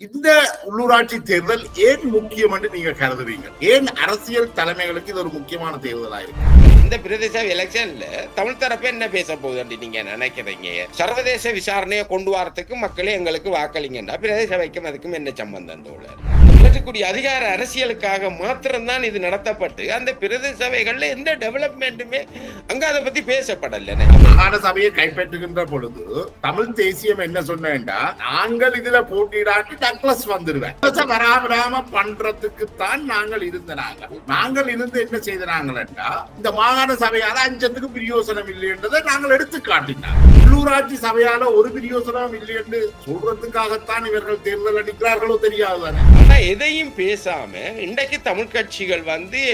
இந்த உள்ளூராட்சி தேர்தல் ஏன் முக்கியம் என்று நீங்க கருதுறீங்க? ஏன் அரசியல் தலைமைகளுக்கு இது ஒரு முக்கியமான தேர்தலா இருக்கு? இந்த பிரதேச எலெக்ஷன்ல தமிழ் தரப்பு என்ன பேச போகுது நீங்க நினைக்கிறீங்க? சர்வதேச விசாரணையை கொண்டு வரதுக்கு மக்களே எங்களுக்கு வாக்களிங்கன்னா பிரதேச சபைக்கும் அதுக்கும் என்ன சம்பந்தம்? தோழர் அதிகார அரசியலுக்காக மாத்திரம்தான் இது நடத்தப்பட்டு அந்த பிரதேச சபைகள்ல எந்த டெவலப்மெண்ட்டுமே அங்க அதை பத்தி பேசப்படல. மாகாண சபையை கைப்பற்றுகின்ற பொழுது தமிழ் தேசியம் என்ன சொன்னா, நாங்கள் இதுல போட்டியிடாட்டி டக்ளஸ் வந்துருவேன் வராம பண்றதுக்கு தான் நாங்கள் இருந்து என்ன செய்தாங்கன்னா, இந்த மாகாண சபையால அஞ்சத்துக்கு பிரயோசனம் இல்லை என்றதை நாங்கள் எடுத்து காட்டினார். உள்ளூராட்சி சபையால ஒரு பிரயோசனம் இல்லை என்று சொல்றதுக்காகத்தான் இவர்கள் தேர்தல் அடிக்கிறார்களோ தெரியாதுதானே. ஆனா எதையும் பேசாம இன்றைக்கு தமிழ் கட்சிகள்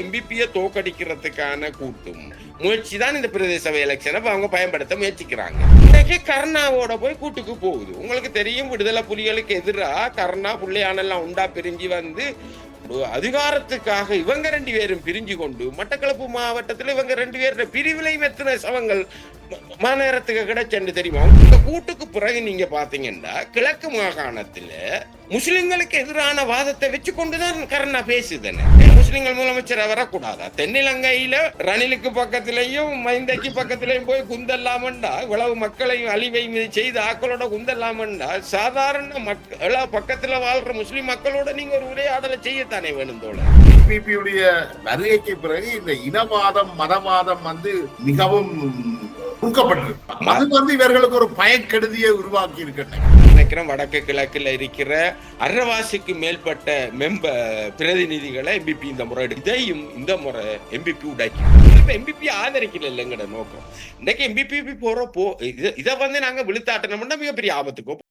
எம்பிபியை தோக்கடிக்கிறதுக்கான கூட்டும் முயற்சி தான் இந்த பிரதேச சபை எலெக்ஷனை அவங்க பயன்படுத்த முயற்சிக்கிறாங்க. இன்னைக்கு கருணாவோட போய் கூட்டுக்கு போகுது. உங்களுக்கு தெரியும், விடுதலை புலிகளுக்கு எதிராக கருணா புள்ளையானெல்லாம் உண்டா பிரிஞ்சு அதிகாரத்துக்காக இவங்க 2 பேரும் பிரிஞ்சு கொண்டு மட்டக்களப்பு மாவட்டத்தில் இவங்க 2 பேர் பிரிவிலையும் எத்தனை சவங்கள் மாநேரத்துக்கு கிடைச்சென்று தெரியுமா? இந்த கூட்டுக்கு பிறகு நீங்க பாத்தீங்கன்னா கிழக்கு மாகாணத்துல முஸ்லிம்களுக்கு எதிரான வாதத்தை வச்சு கொண்டுதான் கருணா பேசுதுன்னு. முஸ்லிம்கள் முதலமைச்சர் வரக்கூடாதா? தென்னிலங்கையில ரணிலுக்கு பக்கத்திலையும் மைந்தைக்கு பக்கத்திலையும் போய் குந்தல்லாமண்டா, இவ்வளவு மக்களையும் அழிவை செய்த ஆக்களோட குந்தல்லாமண்டா, சாதாரண மக்கள் பக்கத்துல வாழ்ற முஸ்லிம் மக்களோட நீங்க ஒரு உரையாடலை செய்யத்தானே வேணும் தோழர். பிபியுடைய வருகைக்கு பிறகு இந்த இனவாதம் மதவாதம் மிகவும் அது இவர்களுக்கு ஒரு பயக்கெடுதியை உருவாக்கி இருக்கின்றன. வடக்கு கிழக்குல இருக்கிற அரைவாசிக்கு மேற்பட்ட பிரதிநிதிகளை எம்பிபி இந்த முறை இதையும் இந்த முறை எம்பிபி உடாக்கி எம்பிபி ஆதரிக்கல இல்லைங்கிற நோக்கம். இன்னைக்கு எம்பிபி இதை நாங்க விழுத்தாட்டணும்னா மிகப்பெரிய ஆபத்துக்கும்